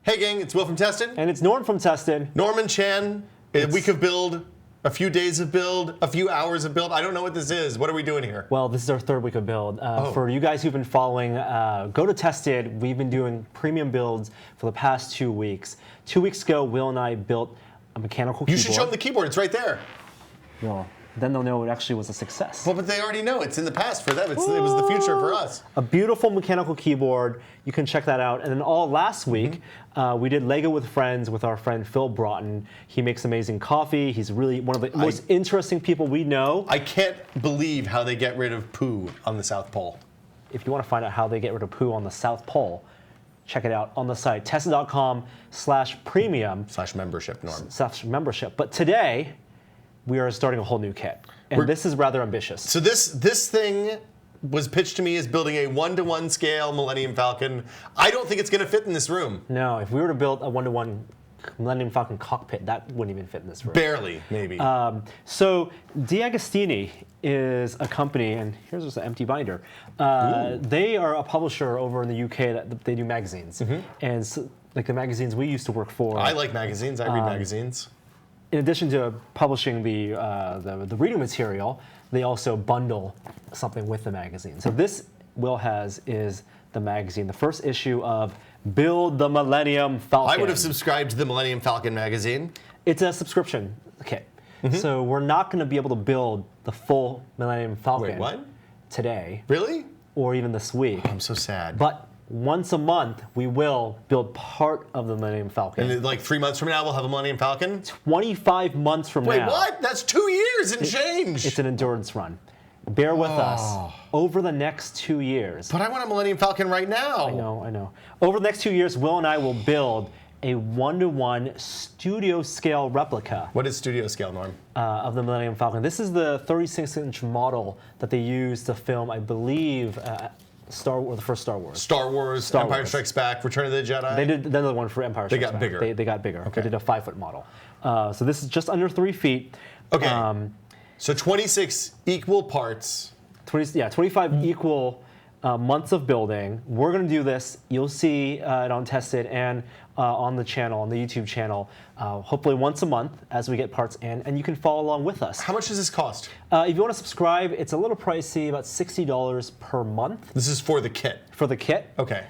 Hey gang, it's Will from Tested. And it's Norm from Tested. Norm and Chan, a week of build, a few days of build, a few hours of build. I don't know what this is. What are we doing here? Well, this is our third week of build. For you guys who've been following, go to Tested. We've been doing premium builds for the past 2 weeks. 2 weeks ago, Will and I built a mechanical keyboard. You should show them the keyboard. It's right there. Well, then they'll know it actually was a success. Well, but they already know. It's in the past for them. It was the future for us. A beautiful mechanical keyboard. You can check that out. And then all last week, we did Lego with Friends with our friend Phil Broughton. He makes amazing coffee. He's really one of the most interesting people we know. I can't believe how they get rid of poo on the South Pole. If you want to find out how they get rid of poo on the South Pole, check it out on the site, tested.com/premium. /membership, Norm. /membership. But today, we are starting a whole new kit. And this is rather ambitious. So this thing was pitched to me as building a 1-to-1 scale Millennium Falcon. I don't think it's going to fit in this room. No, if we were to build a 1-to-1 Millennium Falcon cockpit, that wouldn't even fit in this room. Barely, maybe. So DeAgostini is a company, and here's just an empty binder. They are a publisher over in the UK that they do magazines. And so, like the magazines we used to work for. I like magazines. I read magazines. In addition to publishing the reading material, they also bundle something with the magazine. So this Will has is the magazine, the first issue of Build the Millennium Falcon. I would have subscribed to the Millennium Falcon magazine. It's a subscription kit. So we're not going to be able to build the full Millennium Falcon today. Really? Or even this week. I'm so sad. But once a month, we will build part of the Millennium Falcon. And like 3 months from now, we'll have a Millennium Falcon? 25 months from now. Wait, what? That's 2 years and change. It's an endurance run. Bear with us over the next 2 years. But I want a Millennium Falcon right now. I know. Over the next 2 years, Will and I will build a 1-to-1 studio scale replica. What is studio scale, Norm? Of the Millennium Falcon. This is the 36-inch model that they used to film, I believe, the first Star Wars. Star Wars, Empire Strikes Back, Return of the Jedi. They did another one for Empire Strikes Back. They got bigger. They got bigger. Okay. They did a 5-foot model. So this is just under 3 feet. Okay. So 26 equal parts. 25 equal months of building. We're going to do this. You'll see it on Tested and on the channel, on the YouTube channel, hopefully once a month as we get parts in, and you can follow along with us. How much does this cost? If you want to subscribe, it's a little pricey, about $60 per month. This is for the kit? For the kit. Okay.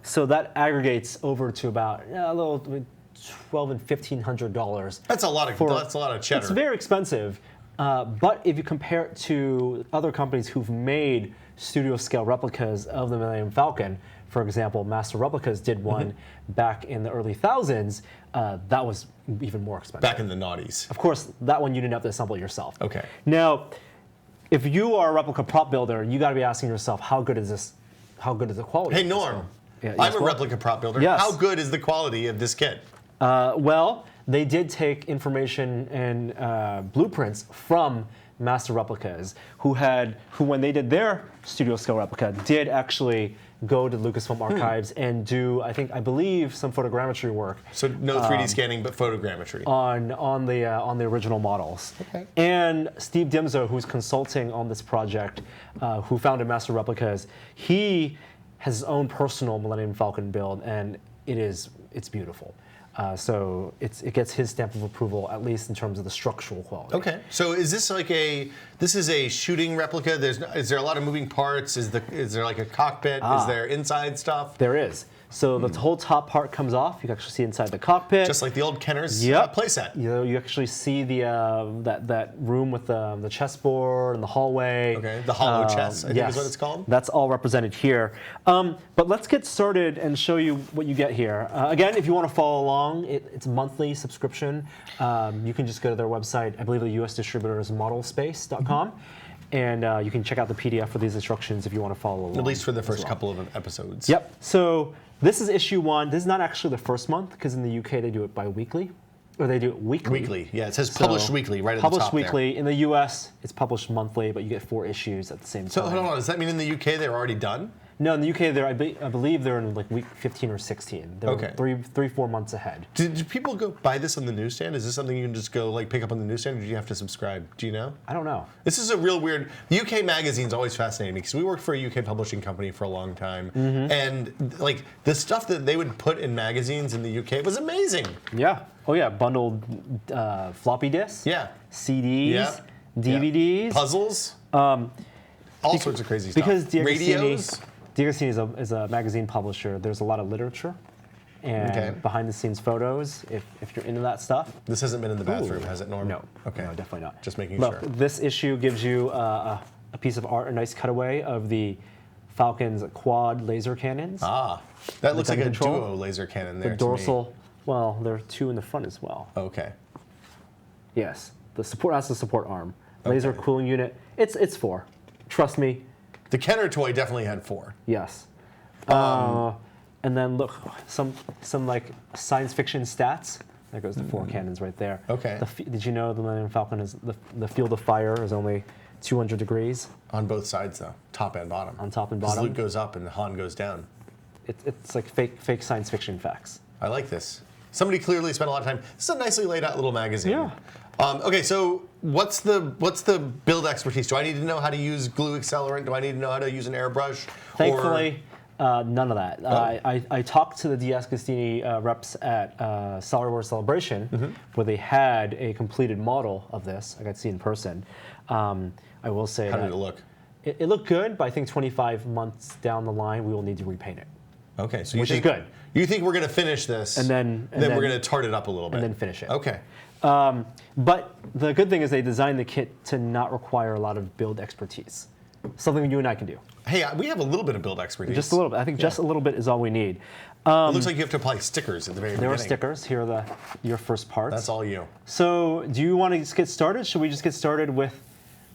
So that aggregates over to about a little $1,200 and $1,500. That's a lot of cheddar. It's very expensive. But if you compare it to other companies who've made studio scale replicas of the Millennium Falcon, for example, Master Replicas did one back in the early thousands, that was even more expensive. Back in the noughties. Of course, that one you didn't have to assemble yourself. Okay. Now, if you are a replica prop builder, you got to be asking yourself, how good is this? How good is the quality? Hey, Norm. I'm a replica prop builder. Yes. How good is the quality of this kit? Well, they did take information and blueprints from Master Replicas, who when they did their studio scale replica, did actually go to Lucasfilm archives and do, I believe, some photogrammetry work. So no 3D scanning, but photogrammetry on the original models. Okay. And Steve Dimzo, who's consulting on this project, who founded Master Replicas, he has his own personal Millennium Falcon build, and it's beautiful. So it gets his stamp of approval, at least in terms of the structural quality. Okay. So is this this is a shooting replica? Is there a lot of moving parts? Is there like a cockpit? Is there inside stuff? There is. So the whole top part comes off. You can actually see inside the cockpit. Just like the old Kenner's playset. You actually see the that room with the chessboard and the hallway. Okay, the hollow chess, I think is what it's called. That's all represented here. But let's get started and show you what you get here. Again, if you want to follow along, it's a monthly subscription. You can just go to their website. I believe the U.S. distributor is modelspace.com. And you can check out the PDF for these instructions if you want to follow along. At least for the first couple of episodes. Yep. So this is issue 1. This is not actually the first month, because in the UK they do it bi-weekly. Or they do it weekly. Weekly, yeah. It says published weekly right at the top Published weekly. There. In the US, it's published monthly, but you get 4 issues at the same time. So hold on, does that mean in the UK they're already done? No, in the UK, I believe they're in like week 15 or 16. They're Okay. 3-4 months ahead. Do people go buy this on the newsstand? Is this something you can just go like pick up on the newsstand, or do you have to subscribe? Do you know? I don't know. This is a real weird. The UK magazine's always fascinated me because we worked for a UK publishing company for a long time, and like the stuff that they would put in magazines in the UK was amazing. Yeah. Oh yeah, bundled floppy disks. Yeah. CDs, Yeah. DVDs, Puzzles. All sorts of crazy stuff. Because Radios. DeAgostini is a magazine publisher. There's a lot of literature and Okay. behind-the-scenes photos. If you're into that stuff. This hasn't been in the bathroom, has it, Norm? No. Okay. No, definitely not. Just making Look, sure. this issue gives you a piece of art, a nice cutaway of the Falcon's quad laser cannons. Ah, that looks like gun a control. duo laser cannon there. The to me. dorsal. Well, there are two in the front as well. Okay. Yes. That's the support arm. Laser Okay. cooling unit. It's 4. Trust me. The Kenner toy definitely had 4. Yes. And then look, some like science fiction stats. There goes the 4 cannons right there. Okay. Did you know the Millennium Falcon is the field of fire is only 200 degrees On both sides, though, top and bottom. on top and 'Cause bottom? Luke goes up and Han goes down. It's like fake science fiction facts. I like this. Somebody clearly spent a lot of time. This is a nicely laid out little magazine. Yeah. Okay, so what's the build expertise? Do I need to know how to use glue accelerant? Do I need to know how to use an airbrush? Thankfully, none of that. I talked to the DeAgostini reps at Star Wars Celebration, where they had a completed model of this. I got to see in person. I will say How that did it look? it looked good, but I think 25 months down the line, we will need to repaint it. Okay, so Which is good. You think we're going to finish this, And then we're going to tart it up a little bit, and then finish it. Okay. But the good thing is they designed the kit to not require a lot of build expertise. Something you and I can do. Hey, we have a little bit of build expertise. Just a little bit. I think just a little bit is all we need. It looks like you have to apply stickers at the very There beginning. are stickers. Here are your first parts. That's all you. So do you want to just get started? Should we just get started with,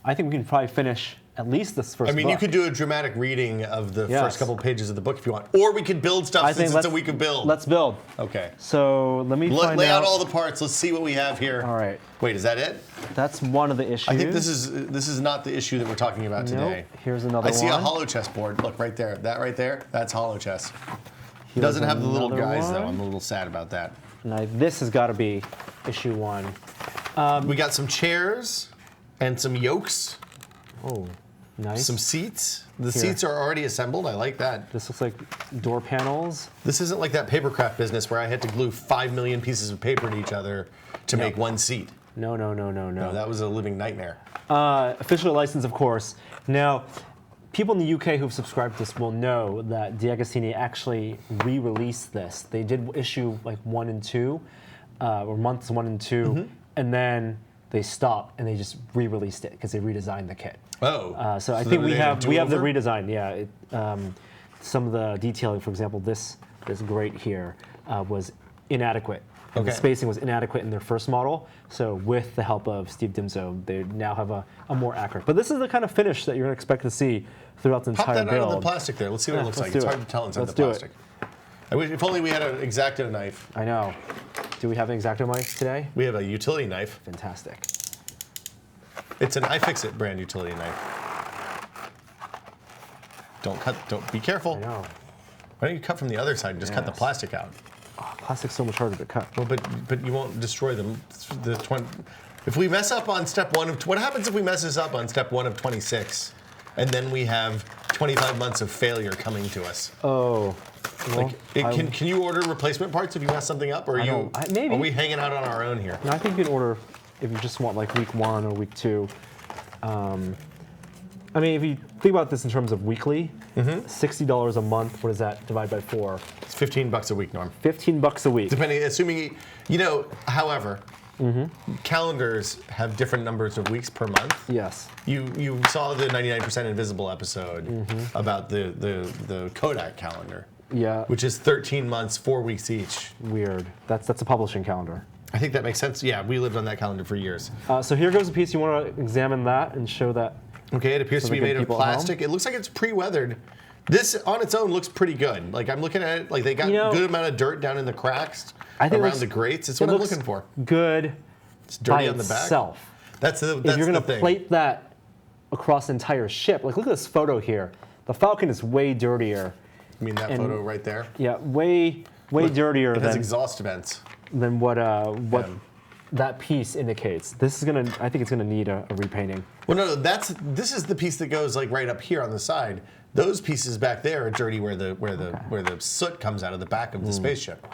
I think we can probably finish at least this first I mean, book. you could do a dramatic reading of the Yes. first couple pages of the book if you want. Or we could build stuff since it's a week of build. Let's build. Okay. So let me find Lay out all the parts. Let's see what we have here. All right. Wait, is that it? That's one of the issues. I think this is not the issue that we're talking about today. Nope. Here's another I see a one. hollow chess board. Look right there. That right there, that's hollow chess. Here's Doesn't have the little another guys though. one. I'm a little sad about that. Now this has got to be issue 1. We got some chairs and some yokes, Oh, nice. some seats. The Here. seats are already assembled. I like that. This looks like door panels. This isn't like that papercraft business where I had to glue 5 million pieces of paper to each other to make one seat. No. No, that was a living nightmare. Official license, of course. Now, people in the UK who've subscribed to this will know that DeAgostini actually re-released this. They did issue like 1 and 2, or months 1 and 2, and then they stopped and they just re-released it because they redesigned the kit. Oh. So I then think were we they have the do-over? redesign. Yeah, some of the detailing, for example, this grate here was inadequate. And the Okay. spacing was inadequate in their first model. So with the help of Steve Dimzo, they now have a more accurate. But this is the kind of finish that you're going to expect to see throughout the Pop entire that build. out of the plastic there. Let's see what Yeah, it looks let's like. do It's it. hard to tell inside Let's the do it. plastic. I wish if only we had an X-Acto knife. I know. Do we have an X-Acto knife today? We have a utility knife. Fantastic. It's an iFixit brand utility knife. Don't be careful. I know. Why don't you cut from the other side and just cut the Yes. plastic out? Oh, plastic's so much harder to cut. Well, but you won't destroy them. If we mess up on step 1 of what happens if we mess this up on step 1 of 26, and then we have 25 months of failure coming to us? Oh. Well, Can you order replacement parts if you mess something up, or maybe. are we hanging out on our own here? No, I think you can order if you just want like week 1 or week 2. I mean, if you think about this in terms of weekly, $60 a month. What is that? Divide by 4. It's $15 a week, Norm. $15 a week. Assuming however, calendars have different numbers of weeks per month. Yes. You saw the 99% Invisible episode about the Kodak calendar. Yeah. Which is 13 months, 4 weeks each. Weird. That's a publishing calendar. I think that makes sense. Yeah, we lived on that calendar for years. So here goes a piece. You want to examine that and show that. Okay, it appears So to be the good made of people at home? plastic. It looks like it's pre-weathered. This on its own looks pretty good. Like I'm looking at it, like they got good amount of dirt down in the cracks around the grates. It's what I'm looking for. Good. It's dirty by on the back. itself. That's the If you're the going to thing. plate that across the entire ship, like look at this photo here. The Falcon is way dirtier. I mean, that photo right there? Yeah, way dirtier It has exhaust vents. than what that piece indicates. This is gonna, I think it's gonna need a repainting. Well, no, this is the piece that goes like right up here on the side. Those pieces back there are dirty where the soot comes out of the back of the spaceship.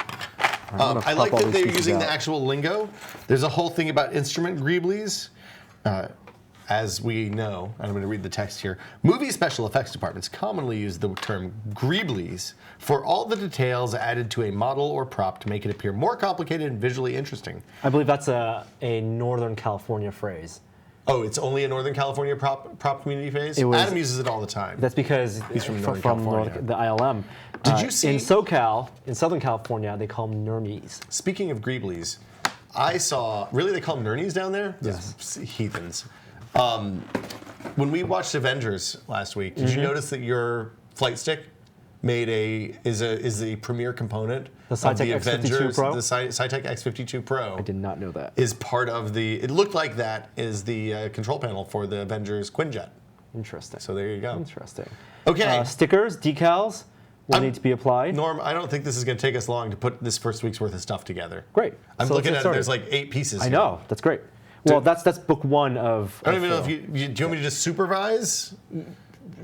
I like that they're using the actual lingo. There's a whole thing about instrument greeblies. As we know, and I'm going to read the text here, movie special effects departments commonly use the term greeblies for all the details added to a model or prop to make it appear more complicated and visually interesting. I believe that's a Northern California phrase. Oh, it's only a Northern California prop community phrase? Adam uses it all the time. That's because he's from Northern California. The ILM. Did you see? In SoCal, in Southern California, they call them Nermies. Speaking of greeblies, I saw, really they call them Nernies down there? Yes. Heathens. When we watched Avengers last week, did you notice that your flight stick is a premier component of the X52 Avengers? Pro? The Cytec X52 Pro. I did not know that. Is part of the. It looked like that is the control panel for the Avengers Quinjet. Interesting. So there you go. Interesting. Okay. Stickers, decals will need to be applied. Norm, I don't think this is going to take us long to put this first week's worth of stuff together. Great. I'm So looking let's at get it. There's started. like 8 pieces. I know. That's great. Well, that's book one of. I don't even know if you do. You want me to just supervise?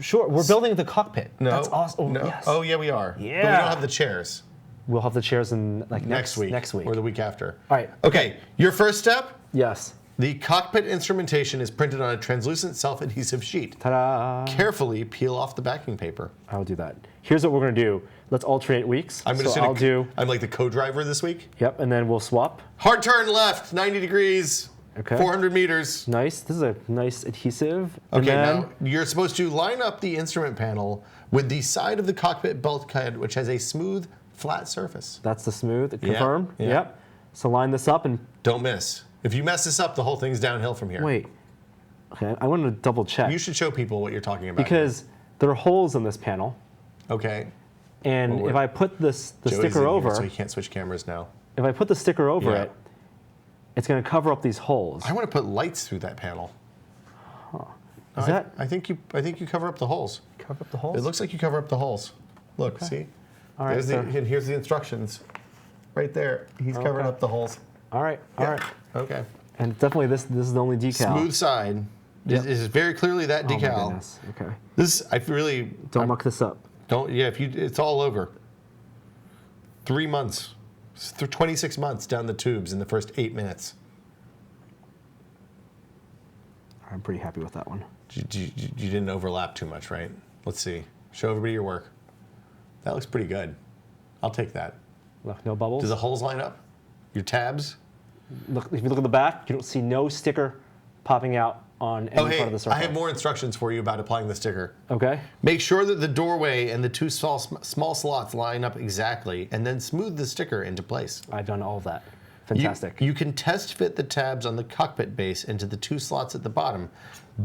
Sure. We're building the cockpit. No. That's awesome. Oh, No. yes. Oh yeah, we are. Yeah. But we don't have the chairs. We'll have the chairs in like Next week. Next week. Or the week after. All right. Okay. Your first step. Yes. The cockpit instrumentation is printed on a translucent self-adhesive sheet. Ta-da! Carefully peel off the backing paper. I'll do that. Here's what we're gonna do. Let's alternate weeks. I'm I'll do. I'm like the co-driver this week. Yep, and then we'll swap. Hard turn left, 90 degrees. Okay. 400 meters. Nice. This is a nice adhesive. Okay, and then, now you're supposed to line up the instrument panel with the side of the cockpit bulkhead, which has a smooth, flat surface. that's the smooth. Confirmed. yeah. Yep. So line this up and Don't miss. If you mess this up, the whole thing's downhill from here. wait. Okay, I want to double check You should show people what you're talking about. because there are holes in this panel, Okay. and Well, if I put the Joey's in sticker here, over, so you can't switch cameras now. if I put the sticker over Yeah. it, it's going to cover up these holes. I want to put lights through that panel. Is that I think you cover up the holes. cover up the holes? It looks like you cover up the holes. Look, see? All right, There's so- and here's the instructions. Right there. He's covered Okay. up the holes. All right. All right. Okay. And definitely this is the only decal. Smooth side. This is very clearly that Oh my decal. goodness. Okay. This I really Don't muck this up. don't. Yeah, it's all over. 3 months, 26 months down the tubes in the first 8 minutes. I'm pretty happy with that one. You didn't overlap too much, right? Let's see. Show everybody your work. That looks pretty good. I'll take that. Look, no bubbles. Do the holes line up? Your tabs? Look, if you look at the back, you don't see no sticker popping out on any Oh, hey, part of the circle. I have more instructions for you about applying the sticker. Okay. Make sure that the doorway and the two small slots line up exactly, and then smooth the sticker into place. I've done all of that. Fantastic. You can test fit the tabs on the cockpit base into the 2 slots at the bottom,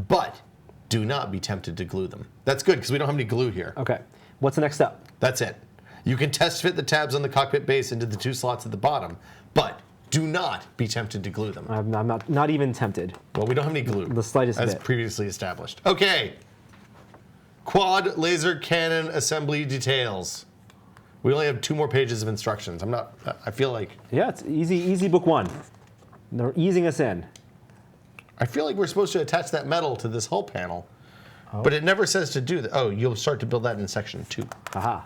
but do not be tempted to glue them. That's good, because we don't have any glue here. Okay. What's the next step? That's it. You can test fit the tabs on the cockpit base into the 2 slots at the bottom, but do not be tempted to glue them. I'm not even tempted. Well, we don't have any glue. The slightest as bit. previously established. Okay. Quad laser cannon assembly details. We only have 2 more pages of instructions. I feel like Yeah, it's easy book one. They're easing us in. we're supposed to attach that metal to this whole panel, but it never says to do that. Oh, you'll start to build that in section 2. Aha.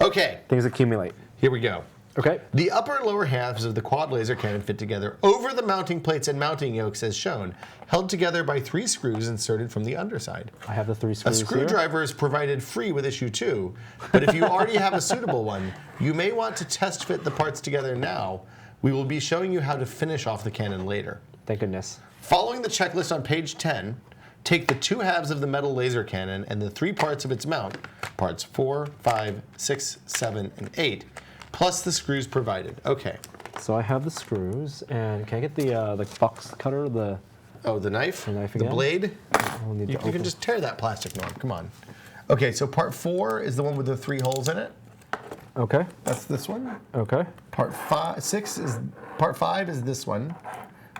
Okay, Things accumulate. here we go. Okay. The upper and lower halves of the quad laser cannon fit together over the mounting plates and mounting yokes as shown, held together by 3 screws inserted from the underside. I have the 3 A screws here. screwdriver is provided free with issue 2, but if you already have a suitable one, you may want to test fit the parts together now. We will be showing you how to finish off the cannon later. Thank goodness. Following the checklist on page 10, take the 2 halves of the metal laser cannon and the 3 parts of its mount, parts 4, 5, 6, 7, and 8, plus the screws provided. Okay. So I have the screws, and can I get the box cutter? The knife? The knife The again? blade? We'll need You to open. can just tear that plastic, Norm. Come on. Okay, so part 4 is the one with the 3 holes in it. Okay. That's this one. Okay. Part 5 is this one.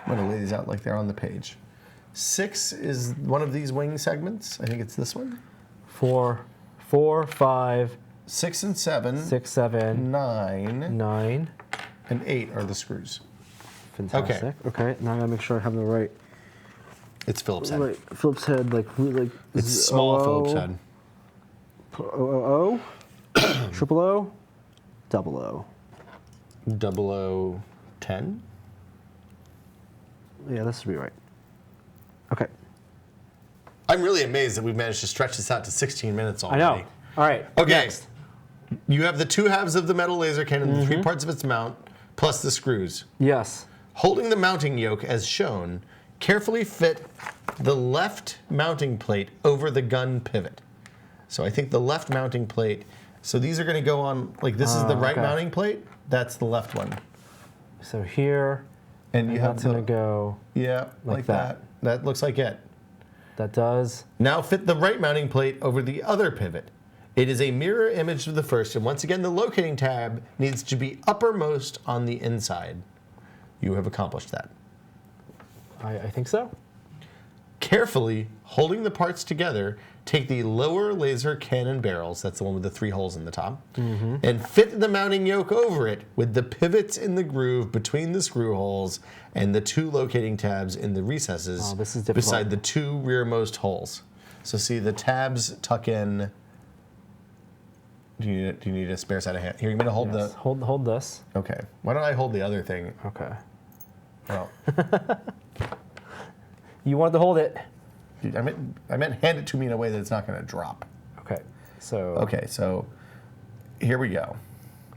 I'm going to lay these out like they're on the page. 6 is one of these wing segments. I think it's this one. 4, 5, 6 and 7, 6, 7, 9, 9, and 8 are the screws. Fantastic. Okay, now I gotta make sure I have the right. It's Phillips head. Right, Phillips head, like It's small Phillips head. O, triple O, double O. 0010? Yeah, this would be right. Okay. I'm really amazed that we've managed to stretch this out to 16 minutes I already. know. All right. Okay. Next. You have the 2 halves of the metal laser cannon, the 3 parts of its mount, plus the screws. Yes. Holding the mounting yoke as shown, carefully fit the left mounting plate over the gun pivot. So I think the left mounting plate, so these are going to go on, like this is the right mounting plate, that's the left one. So here, and you have that's to going to go like that. That looks like it. That does. Now fit the right mounting plate over the other pivot. It is a mirror image of the first, and once again the locating tab needs to be uppermost on the inside. You have accomplished that. I think so. Carefully holding the parts together, take the lower laser cannon barrels, that's the one with the 3 holes in the top, and fit the mounting yoke over it with the pivots in the groove between the screw holes and the 2 locating tabs in the recesses this is difficult. beside the 2 rearmost holes. So see, the tabs tuck in. Do you need a spare set of hands? Here, you want me to hold the... Hold this. Okay. Why don't I hold the other thing? Okay. Oh. You wanted to hold it. I meant hand it to me in a way that it's not going to drop. Okay. So. Okay, so here we go.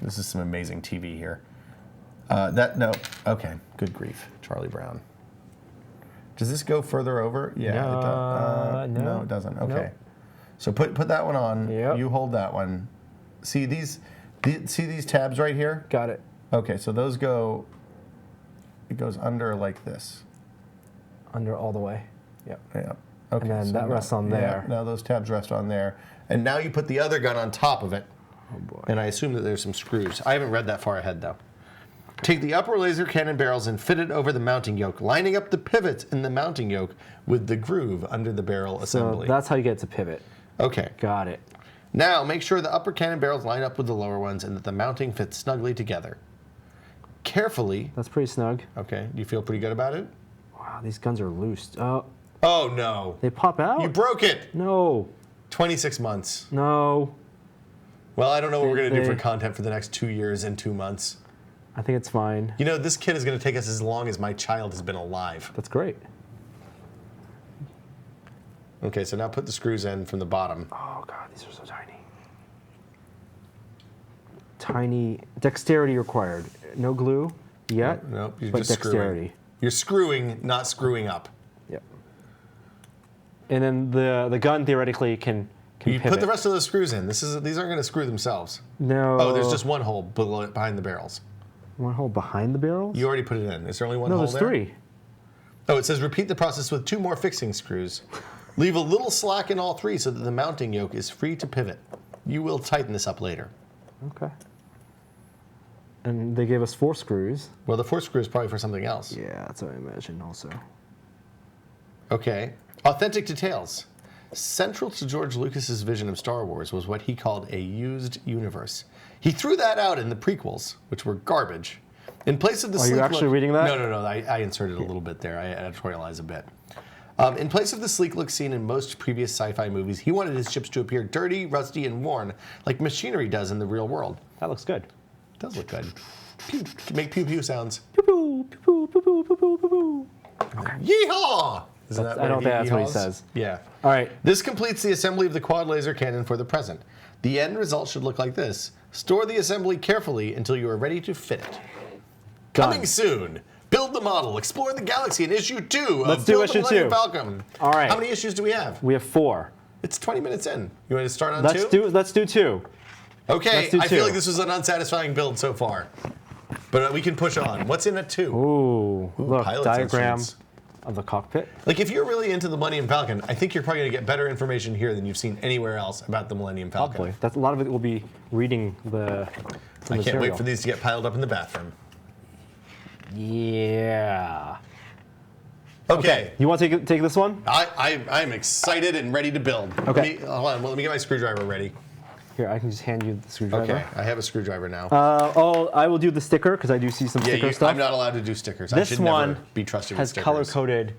This is some amazing TV here. Okay, good grief, Charlie Brown. Does this go further over? Yeah, it does. No, it doesn't. Okay. Nope. So put that one on. Yep. You hold that one. See these tabs right here? Got it. Okay, so those go. It goes under like this. Under all the way. Yep. Yeah. Okay. And then that rests on there. Yeah, now those tabs rest on there. And now you put the other gun on top of it. Oh boy. And I assume that there's some screws. I haven't read that far ahead though. Take the upper laser cannon barrels and fit it over the mounting yoke, lining up the pivots in the mounting yoke with the groove under the barrel assembly. So that's how you get to pivot. Okay. Got it. Now make sure the upper cannon barrels line up with the lower ones and that the mounting fits snugly together. Carefully. That's pretty snug. Okay. Do you feel pretty good about it? Wow, these guns are loose. Oh. Oh no. They pop out? You broke it. No. 26 months. No. Well, I don't know what we're going to do for content for the next 2 years and 2 months. I think it's fine. You know, this kid is going to take us as long as my child has been alive. That's great. Okay, so now put the screws in from the bottom. Oh god, these are so tiny. Tiny. Dexterity required. No glue yet. Nope, you're but just dexterity. screwing. You're screwing, not screwing up. Yep. And then the gun theoretically can You pivot. put the rest of those screws in. These aren't going to screw themselves. No. Oh, there's just one hole behind the barrels. One hole behind the barrels? You already put it in. Is there only one no, hole there's there? 3. Oh, it says repeat the process with 2 more fixing screws. Leave a little slack in all 3 so that the mounting yoke is free to pivot. You will tighten this up later. Okay. And they gave us 4 screws. Well, the 4th screw is probably for something else. Yeah, that's what I imagine also. Okay. Authentic details. Central to George Lucas's vision of Star Wars was what he called a used universe. He threw that out in the prequels, which were garbage. In place of the Are you actually reading that? No. I inserted a little bit there. I editorialized a bit. In place of the sleek look seen in most previous sci-fi movies, he wanted his ships to appear dirty, rusty, and worn, like machinery does in the real world. That looks good. It does look good. Pew, make pew-pew sounds. Pew-pew, pew-pew, pew-pew, pew-pew, pew-pew. Yeehaw! I don't think that's what he says. Yeah. All right. This completes the assembly of the quad laser cannon for the present. The end result should look like this. Store the assembly carefully until you are ready to fit it. Done. Coming soon. Build the model. Explore the galaxy in issue 2 Let's of do Build issue the Millennium 2. Falcon. All right. How many issues do we have? We have 4. It's 20 minutes in. You want to start on 2? Let's do 2. Okay. let's do I feel 2. like this was an unsatisfying build so far. But we can push on. What's in at 2? Ooh, look, pilot's diagram instruments. of the cockpit. Like, if you're really into the Millennium Falcon, I think you're probably going to get better information here than you've seen anywhere else about the Millennium Falcon. Probably. That's a lot of it will be reading the I material. can't wait for these to get piled up in the bathroom. Yeah. Okay. You want to take this one? I'm excited and ready to build. Okay. Hold on. Let me get my screwdriver ready. Here, I can just hand you the screwdriver. Okay, I have a screwdriver now. I will do the sticker because I do see some sticker stuff. I'm not allowed to do stickers. This I should one never be trusted with has stickers. color-coded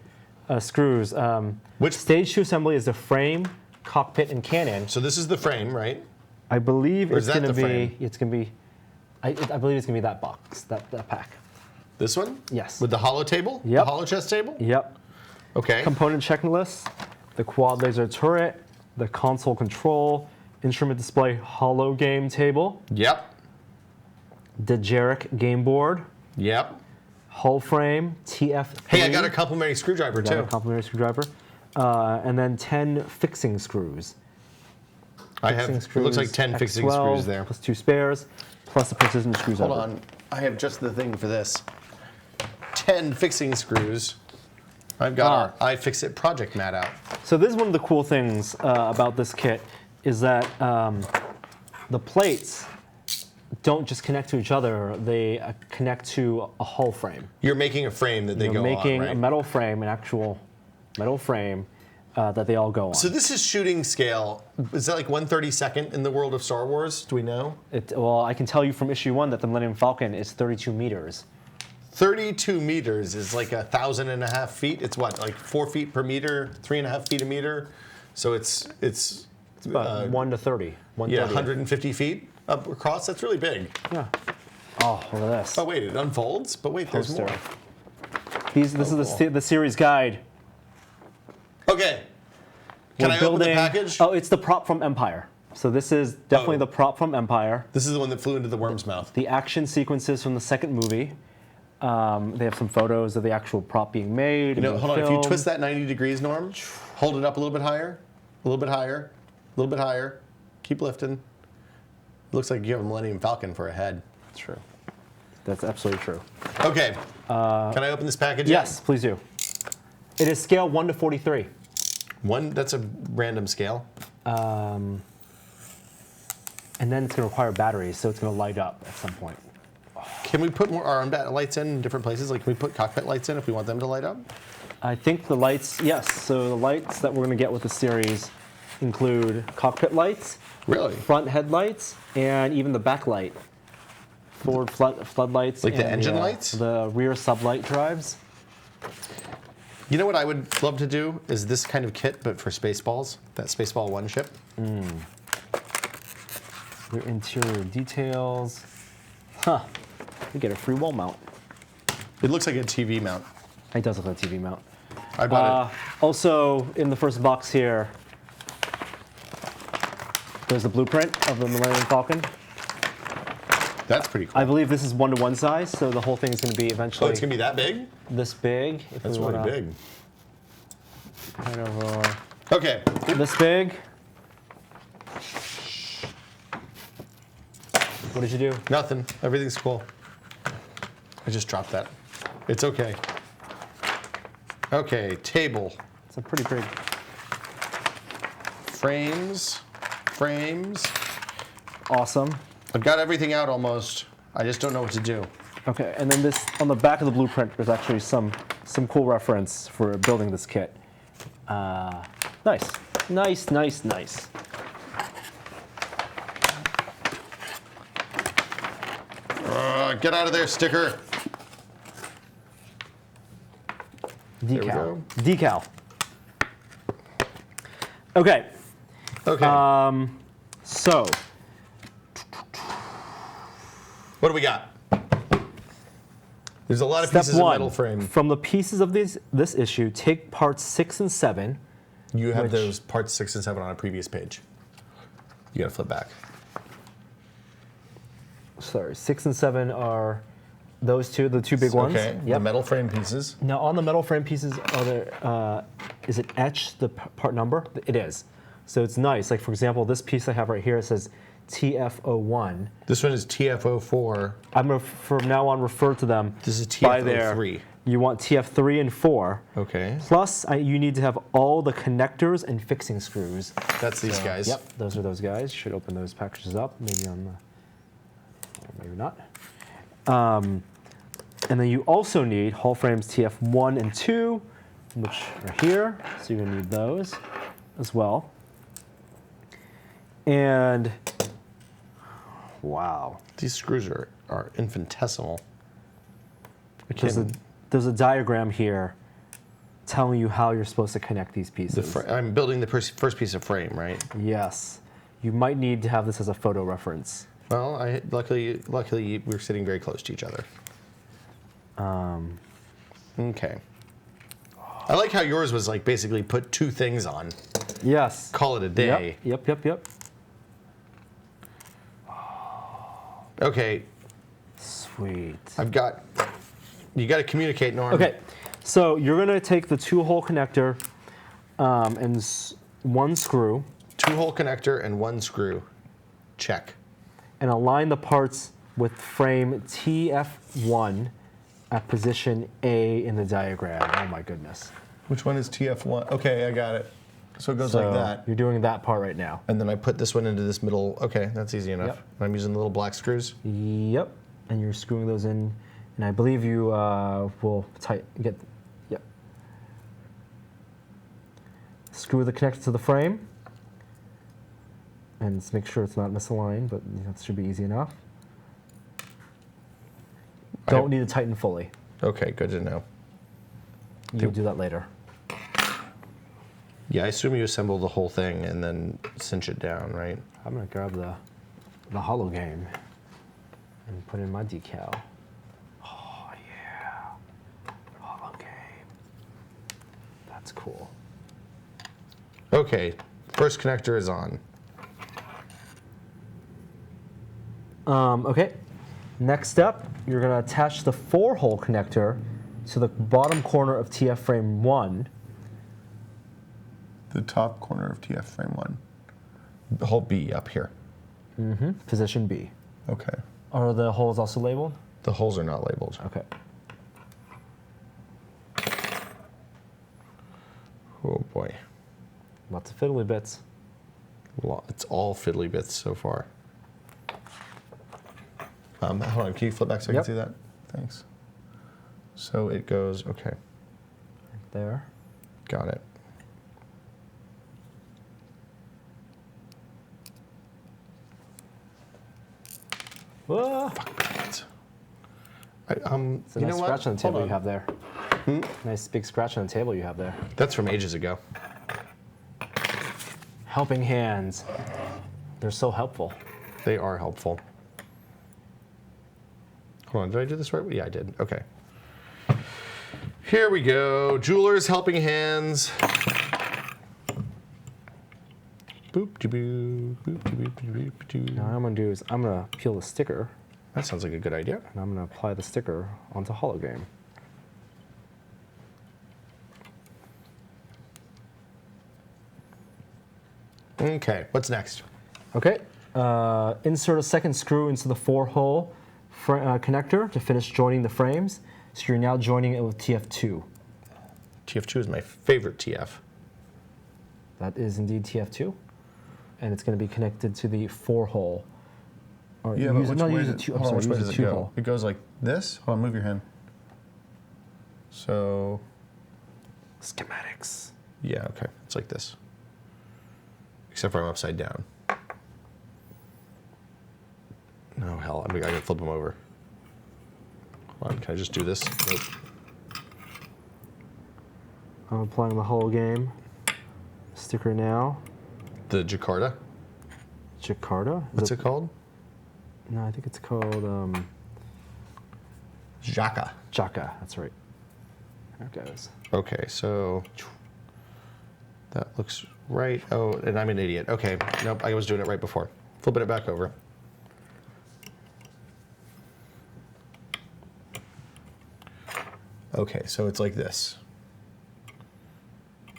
screws. Which stage 2 assembly is the frame, cockpit, and cannon. So this is the frame, right? I believe Or it's is that going to the be. frame? It's going to be. I believe it's going to be that box, that pack. This one? Yes. With the hollow table? Yep. The hollow chest table? Yep. Okay. Component checklist, the quad laser turret, the console control, instrument display hollow game table, Yep. DeAgostini game board, Yep. hull frame, TF3. Hey, I got a complimentary screwdriver Got a too. complimentary screwdriver, and then 10 fixing screws. I have. It looks like 10 fixing X12 screws there. plus 2 spares, plus the precision screwdriver. Hold on. I have just the thing for this. 10 fixing screws. I've got our iFixit project mat out. So this is one of the cool things about this kit is that the plates don't just connect to each other, they connect to a hull frame. You're making a frame that they go on, You're making right? a metal frame, an actual metal frame that they all go on. So this is shooting scale. Is that like 1/32nd in the world of Star Wars? Do we know? Well, I can tell you from issue 1 that the Millennium Falcon is 32 meters. 32 meters is like 1,500 feet. It's what, like 4 feet per meter, 3.5 feet a meter. So it's About 1 to 30. 1 yeah, 30th. 150 feet up across. That's really big. Yeah. Oh, look at this. Oh wait, it unfolds. But wait, there's Poster. more. This is the series guide. Okay. Can I open the package? Oh, it's the prop from Empire. So this is definitely the prop from Empire. This is the one that flew into the worm's mouth. The action sequences from the second movie. They have some photos of the actual prop being made. You know, being hold on. If you filmed. twist that 90 degrees, Norm, hold it up a little bit higher, a little bit higher, a little bit higher. Keep lifting. It looks like you have a Millennium Falcon for a head. True. That's absolutely true. Okay. Can I open this package? yet? Yes, please do. It is scale 1 to 43. That's a random scale. And then it's going to require batteries, so it's going to light up at some point. Can we put more arm lights in different places? Like, can we put cockpit lights in if we want them to light up? I think the lights, yes. So the lights that we're going to get with the series include cockpit lights, Really? front headlights, and even the backlight. Forward floodlights. Like the and engine lights? The rear sublight drives. You know what I would love to do is this kind of kit, but for Spaceballs, that Spaceball 1 ship. Your interior details. Huh. You get a free wall mount. It looks like a TV mount. It does look like a TV mount. I bought it. Also, in the first box here, there's the blueprint of the Millennium Falcon. That's pretty cool. I believe this is 1-to-1 size, so the whole thing is going to be eventually Oh, it's going to be that big? this big. If That's we really wanna big. Kind of Okay. this big. What did you do? Nothing. Everything's cool. I just dropped that. It's okay. Okay, table. It's a pretty big. Frames. Awesome. I've got everything out almost. I just don't know what to do. Okay, and then this on the back of the blueprint, there's actually some cool reference for building this kit. Nice. Get out of there, sticker. There we go. Decal. Okay. Okay. So What do we got? There's a lot of step pieces of one, metal frame. from the pieces of this issue, take parts 6 and 7. You have which- those parts 6 and 7 on a previous page. You got to flip back. Sorry, 6 and 7 are those two, the two big ones. Okay. The Yep. metal frame pieces. Now on the metal frame pieces, are there? Is it etched the part number? It is. So it's nice. Like for example, this piece I have right here, it says TF01. This one is TF04. I'm going to from now on refer to them This is by their. TF03. You want TF3 and 4. Okay. Plus, you need to have all the connectors and fixing screws. That's these guys. Yep, those are those guys. Should open those packages up, maybe on the, or maybe not. And then you also need hull frames TF1 and 2, which are here. So you're gonna need those as well. And Wow. These screws are infinitesimal. There's a diagram here telling you how you're supposed to connect these pieces. I'm building the first piece of frame, right? Yes. You might need to have this as a photo reference. Well, luckily we're sitting very close to each other. Okay. I like how yours was like basically put 2 things on. Yes. Call it a day. Yep. Okay. Sweet. You got to communicate, Norm. Okay, so you're gonna take the 2-hole connector and 1 screw. 2-hole connector and 1 screw. Check. And align the parts with frame TF1 at position A in the diagram. Oh my goodness. Which one is TF1? Okay, I got it. So it goes like that. You're doing that part right now. And then I put this one into this middle. Okay, that's easy enough. Yep. I'm using the little black screws. Yep. And you're screwing those in. And I believe you will yep. Screw the connector to the frame. And just make sure it's not misaligned, but that should be easy enough. Don't need to tighten fully. Okay, good to know. You'll do that later. Yeah, I assume you assemble the whole thing and then cinch it down, right? I'm gonna grab the hollow game and put in my decal. Oh yeah, hollow game. That's cool. Okay, first connector is on. Okay, next step, you're gonna attach the 4-hole connector to the bottom corner of TF frame 1. The top corner of TF frame 1. The hole B up here. Mm-hmm. Position B. Okay. Are the holes also labeled? The holes are not labeled. Okay. Oh boy. Lots of fiddly bits. It's all fiddly bits so far. Hold on, can you flip back so I can see that? Thanks. So it goes, okay. Right there. Got it. Whoa. Fuck brackets. It's a you nice know what? scratch on the table Hold you have there. Nice big scratch on the table you have there. That's from ages ago. Helping hands. They're so helpful. They are helpful. Hold on, did I do this right? Yeah, I did. Okay. Here we go. Jeweler's helping hands. Boop de boo, boop de boop de boop de Now what I'm gonna do is I'm gonna peel the sticker That sounds like a good idea. and I'm gonna apply the sticker onto hologram. Okay, what's next? Okay, insert a second screw into the 4-hole connector to finish joining the frames. So you're now joining it with TF2. TF2 is my favorite TF. That is indeed TF2. And it's going to be connected to the 4-hole. Yeah, but which way does it go? It goes like this? Hold on, move your hand. So, Schematics. yeah, okay. It's like this. Except for I'm upside down. Oh, hell. I gotta flip them over. Hold on, can I just do this? Nope. I'm applying the whole game. Sticker now. The Jakarta? Jakarta? What's it called? No, I think it's called Jaka. Jaka. That's right. There it goes. Okay, so that looks right. Oh, and I'm an idiot. Okay, nope, I was doing it right before. Flipping it back over. Okay, so it's like this.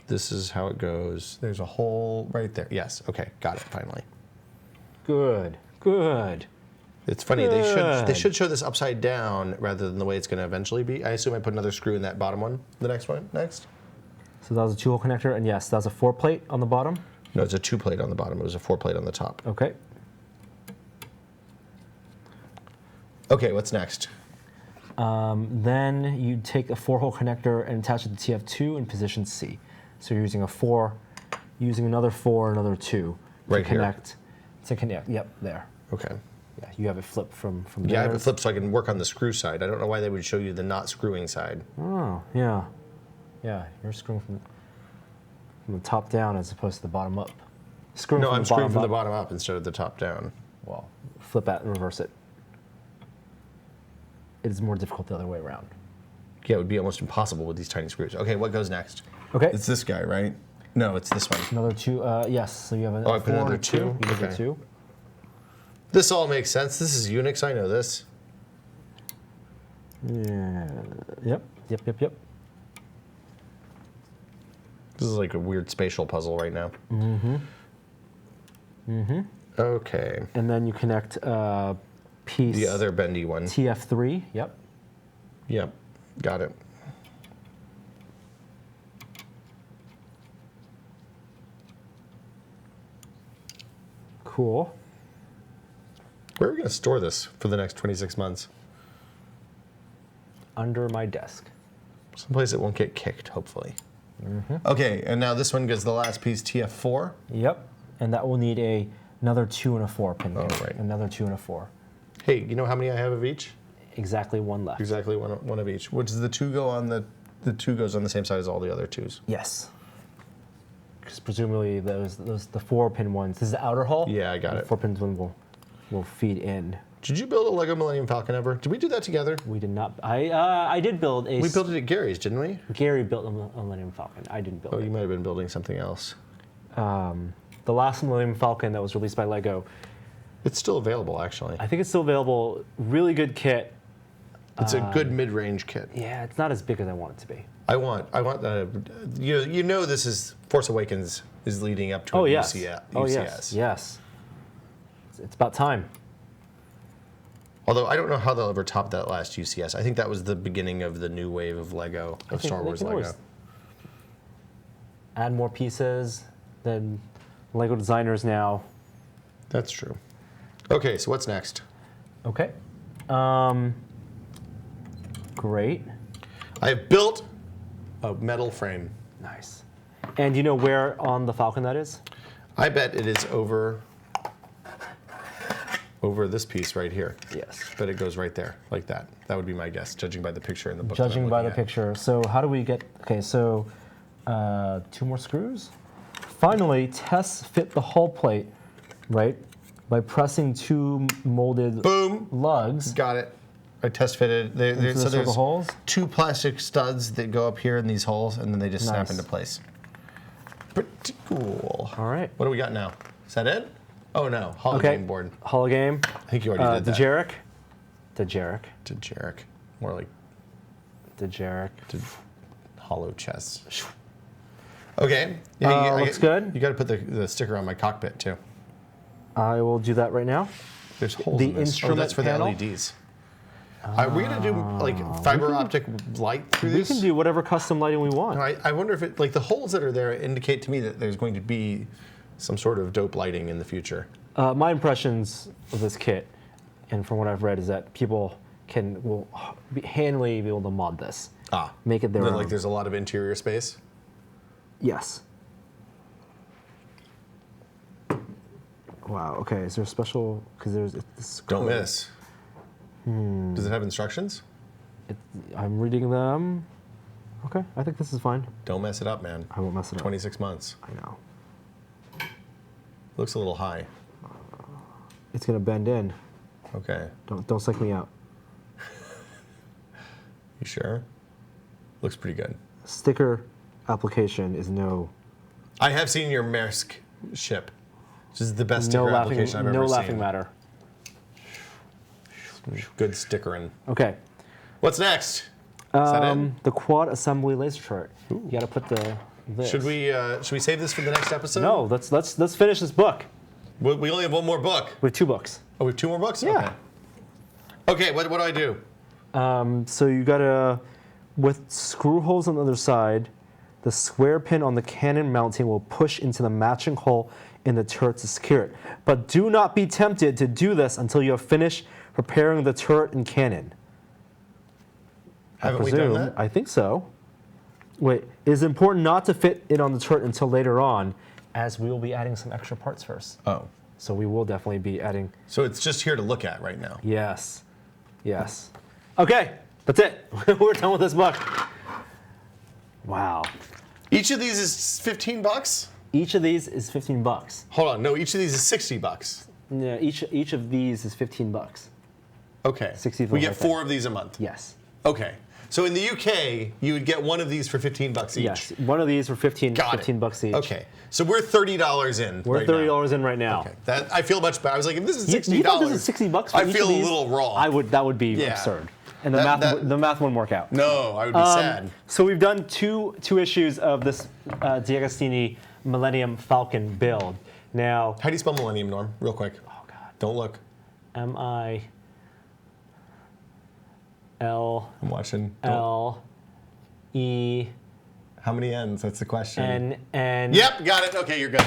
This is how it goes. There's a hole right there. Yes, okay, got it, finally. Good. Good. It's funny, they should show this upside down rather than the way it's going to eventually be. I assume I put another screw in that bottom one, the next one, next? So that was a 2-hole connector, and yes, that was a 4-plate on the bottom. No, it's a 2-plate on the bottom. It was a 4-plate on the top. Okay. Okay, what's next? Then you take a 4-hole connector and attach it to TF2 in position C. So you're using a 4, using another 4, another 2 Right to here. connect. To connect. Yep, there. Okay. Yeah, you have it flipped from Yeah, I have it theirs. flipped so I can work on the screw side. I don't know why they would show you the not screwing side. Oh, yeah. Yeah, you're screwing from the top down as opposed to the bottom up. Screwing No, from I'm the screwing bottom from the up. bottom up instead of the top down. Well, flip that and reverse it. It is more difficult the other way around. Yeah, it would be almost impossible with these tiny screws. Okay, what goes next? Okay. It's this guy, right? No, it's this one. Another two. Yes. So you have a Oh, I put 4 another and a 2. two? You did a Okay. 2. This all makes sense. This is Unix. I know this. Yeah. Yep. This is like a weird spatial puzzle right now. Okay. And then you connect piece The other bendy one. TF3. Yep. Yep. Got it. Cool. Where are we going to store this for the next 26 months? Under my desk. Someplace it won't get kicked, hopefully. Okay, and now this one gets the last piece, TF4. Yep. And that will need another 2 and a 4 pin. Oh, connect. right. Another 2 and a 4. Hey, you know how many I have of each? Exactly one left. Exactly one of each. Which is the two go on the two goes on the same side as all the other twos. Yes. Because presumably those the 4 pin ones. This is the outer hull. Yeah, I got the it. 4 pins one will feed in. Did you build a Lego Millennium Falcon ever? Did we do that together? We did not. I did build a. We built it at Gary's, didn't we? Gary built a Millennium Falcon. I didn't build Oh, it. you might have been building something else. The last Millennium Falcon that was released by Lego. It's still available, actually. I think it's still available. Really good kit. It's a good mid-range kit. Yeah, it's not as big as I want it to be. I want you know this is Force Awakens is leading up to Oh a yes. UCS. Oh yes. Yes. It's about time. Although I don't know how they'll ever top that last UCS. I think that was the beginning of the new wave of Lego, of Star Wars they can Lego. always add more pieces. Then Lego designers now. That's true. Okay, so what's next? Okay. Great. I have built a metal frame. Nice. And do you know where on the Falcon that is? I bet it is over this piece right here. Yes. But it goes right there, like that. That would be my guess, judging by the picture in the book. Judging by the picture. So how do we get? Okay, so 2 more screws. Finally, tests fit the hull plate, right? By pressing 2 molded Boom. lugs. Got it. I test fitted. Into the So circle there's holes? 2 plastic studs that go up here in these holes, and then they just snap Nice. into place. Pretty cool. All right. What do we got now? Is that it? Oh no, hologram Okay. board. Hologame. I think you already did that. DeJarek. To Jarek. More like DeJarek. to hollow chess. Okay. Yeah, Looks good. You got to put the sticker on my cockpit too. I will do that right now. There's holes The in this. instrument that's for panel? the LEDs. Are we gonna do like fiber optic light through We this? can do whatever custom lighting we want. I wonder if it, like the holes that are there indicate to me that there's going to be some sort of dope lighting in the future. My impressions of this kit, and from what I've read, is that people will handily be able to mod this. Make it their Then, own. like there's a lot of interior space. Yes. Wow. Okay. Is there a special? Because there's this Don't code. miss. Does it have instructions? I'm reading them. Okay. I think this is fine. Don't mess it up, man. I won't mess it up. 26 months. I know. Looks a little high. It's gonna bend in. Okay. Don't psych me out. You sure? Looks pretty good. Sticker application is no. I have seen your Maersk ship. This is the best No sticker laughing. application I've No ever laughing seen. matter. Good stickering. Okay. What's next? Is that it? The quad assembly laser chart. You got to put this. Should we save this for the next episode? No. Let's finish this book. We only have one more book. We have 2 books. Oh, we have 2 more books? Yeah. Okay, what do I do? So you gotta, with screw holes on the other side, the square pin on the cannon mounting will push into the matching hole in the turret to secure it. But do not be tempted to do this until you have finished preparing the turret and cannon. Haven't we done that? I think so. Wait, it is important not to fit it on the turret until later on, as we will be adding some extra parts first. Oh. So we will definitely be adding. So it's just here to look at right now. Yes. Yes. Okay, that's it. We're done with this book. Wow. Each of these is 15 bucks? Each of these is 15 bucks. Hold on, no, each of these is 60 bucks. Yeah, each of these is 15 bucks. Okay. 60 we get right 4 of these a month. Yes. Okay. So in the UK, you would get one of these for 15 bucks each. Yes. One of these for 15 bucks each. Okay. So we're $30 in. We're right $30 now. in right now. Okay. That I feel much better. I was like, if this is $60, You thought this is 60 bucks for I each feel of these? a little wrong. That would be absurd. And the math wouldn't work out. No, I would be sad. So we've done two issues of this DeAgostini Millennium Falcon build. Now, How do you spell Millennium, Norm? Real quick. oh god, Don't look. M-I-L-L-E. I'm watching. How many N's? That's the question. N. Yep, got it. Okay, you're good.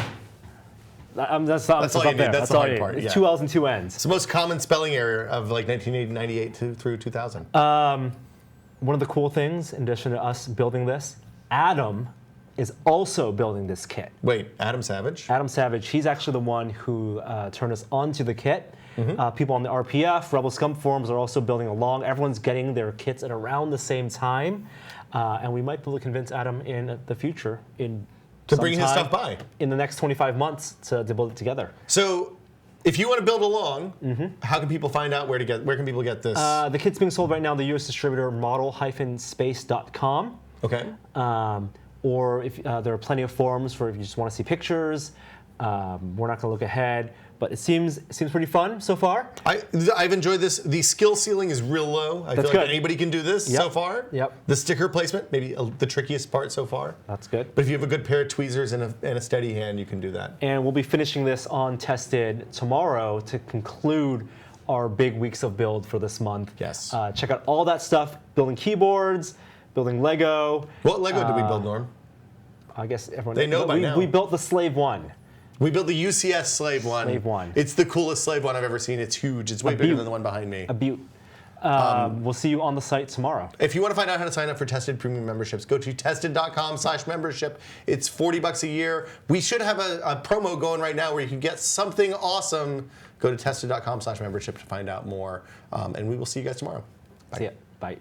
That's all you need. there. That's the all hard you part, need. yeah. It's 2 L's and 2 N's. It's the most common spelling error of like 1998 through 2000. One of the cool things, in addition to us building this, Adam is also building this kit. Wait, Adam Savage? Adam Savage, he's actually the one who turned us onto the kit. Mm-hmm. People on the RPF, Rebel Scum forums are also building along. Everyone's getting their kits at around the same time. And we might be able to convince Adam in the future, To bring his stuff by. in the next 25 months to build it together. So, if you want to build along, how can people find out where can people get this? The kit's being sold right now on the U.S. distributor model-space.com. Okay. Or if there are plenty of forums for if you just want to see pictures. We're not going to look ahead, but it seems pretty fun so far. I've enjoyed this. The skill ceiling is real low. I feel like good. anybody can do this so far. Yep. The sticker placement, maybe the trickiest part so far. That's good. But if you have a good pair of tweezers and a steady hand, you can do that. And we'll be finishing this on Tested tomorrow to conclude our big weeks of build for this month. Yes. Check out all that stuff, building keyboards, building Lego. What Lego did we build, Norm? I guess everyone They know by now. We built the Slave 1. We built the UCS Slave 1. Slave 1. It's the coolest Slave 1 I've ever seen. It's huge. It's way bigger than the one behind me. A beaut. We'll see you on the site tomorrow. If you want to find out how to sign up for Tested Premium memberships, go to tested.com/membership. It's $40 a year. We should have a promo going right now where you can get something awesome. Go to tested.com/membership to find out more. And we will see you guys tomorrow. Bye. See ya. Bye.